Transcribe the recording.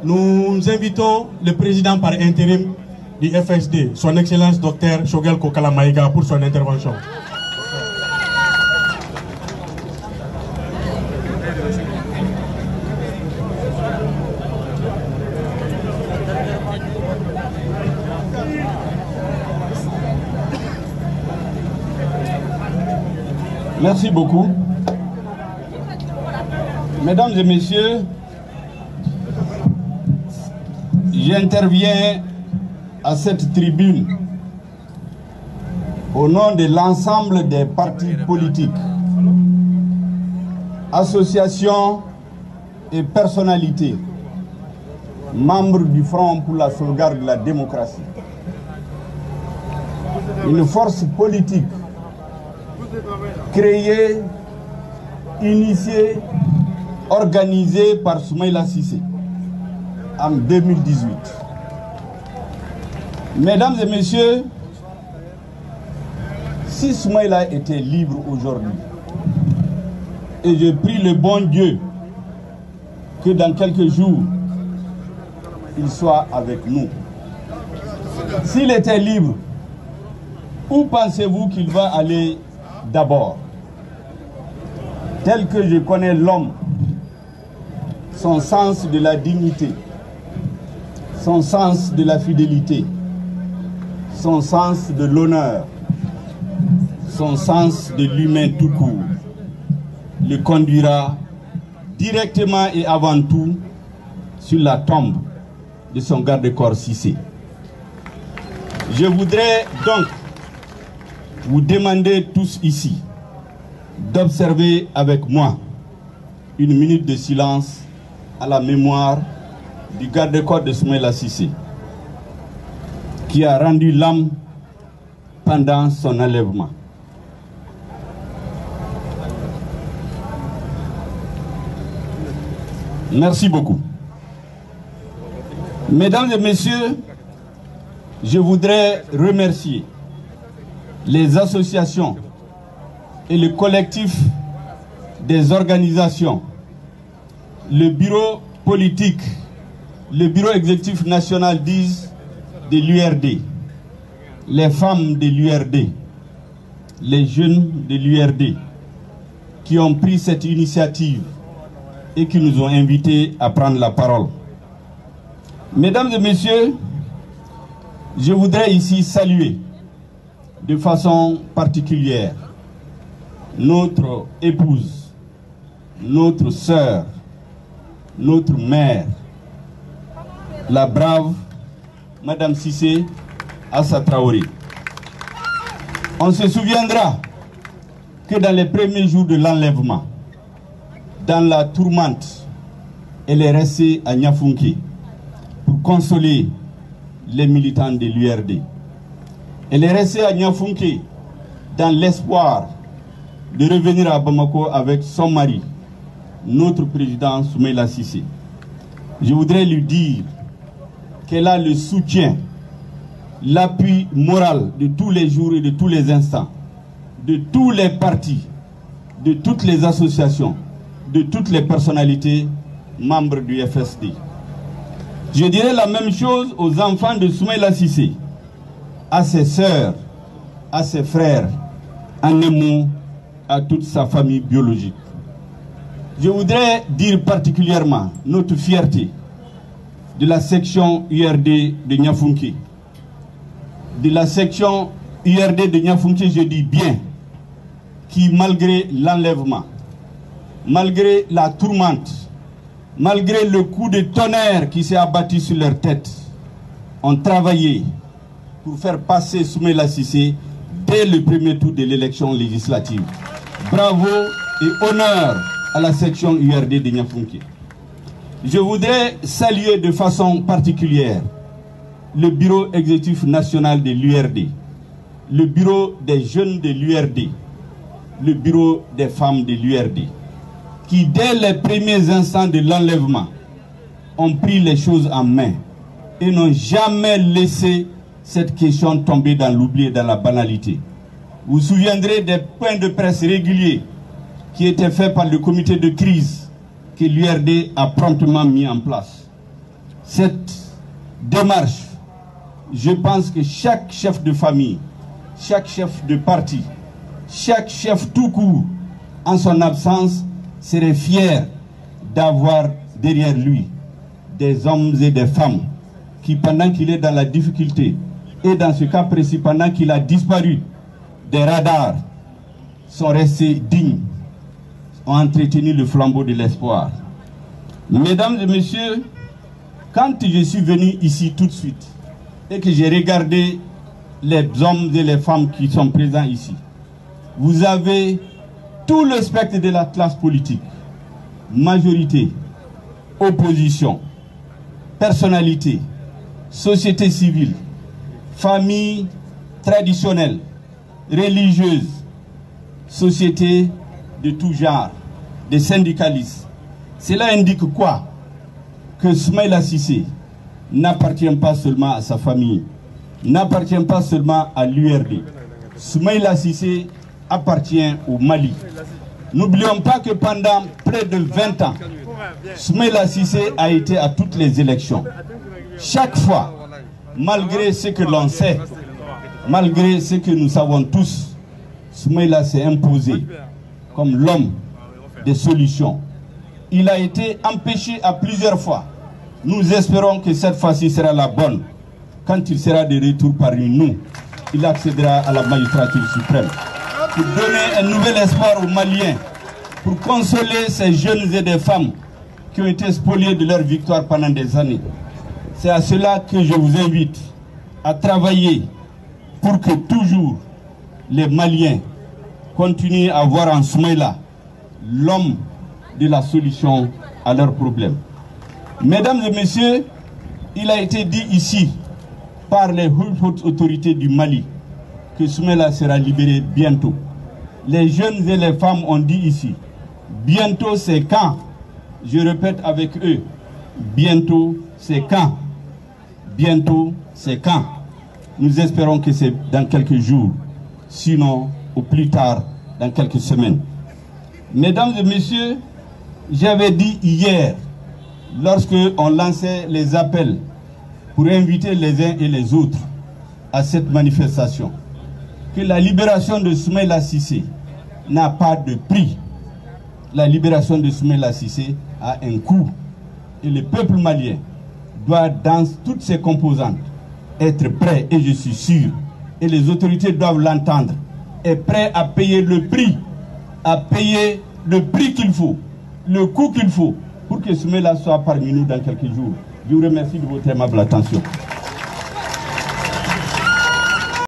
nous invitons le président par intérim du FSD, son Excellence Dr Choguel Kokala Maïga, pour son intervention. Merci beaucoup. Mesdames et messieurs, j'interviens à cette tribune au nom de l'ensemble des partis politiques, associations et personnalités, membres du Front pour la sauvegarde de la démocratie. Une force politique créée, initiée, organisée par Soumaïla Cissé en 2018. Mesdames et messieurs, si Soumaïla était libre aujourd'hui, et je prie le bon Dieu que dans quelques jours, il soit avec nous. S'il était libre, où pensez-vous qu'il va aller d'abord? Tel que je connais l'homme, son sens de la dignité, son sens de la fidélité, son sens de l'honneur, son sens de l'humain tout court, le conduira directement et avant tout sur la tombe de son garde-corps Cissé. Je voudrais donc vous demander tous ici d'observer avec moi une minute de silence à la mémoire du garde-corps de Soumaïla Cissé, qui a rendu l'âme pendant son enlèvement. Merci beaucoup. Mesdames et messieurs, je voudrais remercier les associations et le collectif des organisations, le bureau politique, le bureau exécutif national de l'URD, les femmes de l'URD, les jeunes de l'URD, qui ont pris cette initiative et qui nous ont invités à prendre la parole. Mesdames et messieurs, je voudrais ici saluer de façon particulière notre épouse, notre sœur, notre mère, la brave Madame Cissé Assa Traoré. On se souviendra que dans les premiers jours de l'enlèvement, dans la tourmente, elle est restée à Niafunké pour consoler les militants de l'URD. Elle est restée à Niafunké dans l'espoir de revenir à Bamako avec son mari, notre président Soumaïla Cissé. Je voudrais lui dire qu'elle a le soutien, l'appui moral de tous les jours et de tous les instants, de tous les partis, de toutes les associations, de toutes les personnalités membres du FSD. Je dirais la même chose aux enfants de Soumaïla Cissé, à ses sœurs, à ses frères, en un mot, à toute sa famille biologique. Je voudrais dire particulièrement notre fierté de la section URD de Niafunké. De la section URD de Niafunké, je dis bien, qui malgré l'enlèvement, malgré la tourmente, malgré le coup de tonnerre qui s'est abattu sur leur tête, ont travaillé pour faire passer Soumaïla Cissé dès le premier tour de l'élection législative. Bravo et honneur à la section URD de Niafunké. Je voudrais saluer de façon particulière le bureau exécutif national de l'URD, le bureau des jeunes de l'URD, le bureau des femmes de l'URD, qui dès les premiers instants de l'enlèvement ont pris les choses en main et n'ont jamais laissé cette question tomber dans l'oubli et dans la banalité. Vous vous souviendrez des points de presse réguliers qui étaient faits par le comité de crise que l'URD a promptement mis en place. cette démarche, je pense que chaque chef de famille, chaque chef de parti, chaque chef tout court, en son absence, serait fier d'avoir derrière lui des hommes et des femmes qui, pendant qu'il est dans la difficulté, et dans ce cas précis, pendant qu'il a disparu des radars, sont restés dignes, ont entretenu le flambeau de l'espoir. Mesdames et messieurs, quand je suis venu ici tout de suite et que j'ai regardé les hommes et les femmes qui sont présents ici, vous avez tout le spectre de la classe politique, majorité, opposition, personnalité, société civile, famille traditionnelle, religieuse, société de tout genre, des syndicalistes. Cela indique quoi? Que Soumaïla Cissé n'appartient pas seulement à sa famille, n'appartient pas seulement à l'URD. Soumaïla Cissé appartient au Mali. N'oublions pas que pendant près de 20 ans, Soumaïla Cissé a été à toutes les élections. Chaque fois, malgré ce que l'on sait, malgré ce que nous savons tous, Soumaïla s'est imposé comme l'homme des solutions. Il a été empêché à plusieurs fois. Nous espérons que cette fois-ci sera la bonne. Quand il sera de retour parmi nous, il accédera à la magistrature suprême. Pour donner un nouvel espoir aux Maliens, pour consoler ces jeunes et des femmes qui ont été spoliés de leur victoire pendant des années. C'est à cela que je vous invite à travailler pour que toujours les Maliens continuent à voir en Soumaïla l'homme de la solution à leurs problèmes. Mesdames et messieurs, il a été dit ici par les hautes autorités du Mali que Soumaïla sera libéré bientôt. Les jeunes et les femmes ont dit ici, bientôt c'est quand? Je répète avec eux, bientôt c'est quand? Bientôt c'est quand? Nous espérons que c'est dans quelques jours, sinon au plus tard dans quelques semaines. Mesdames et messieurs, j'avais dit hier, lorsque on lançait les appels pour inviter les uns et les autres à cette manifestation, que la libération de Soumaïla Cissé n'a pas de prix. La libération de Soumaïla Cissé a un coût. Et le peuple malien doit, dans toutes ses composantes, être prêt, et je suis sûr, et les autorités doivent l'entendre, est prêt à payer le prix, qu'il faut, le coût qu'il faut, pour que Soumaïla soit parmi nous dans quelques jours. Je vous remercie de votre aimable attention.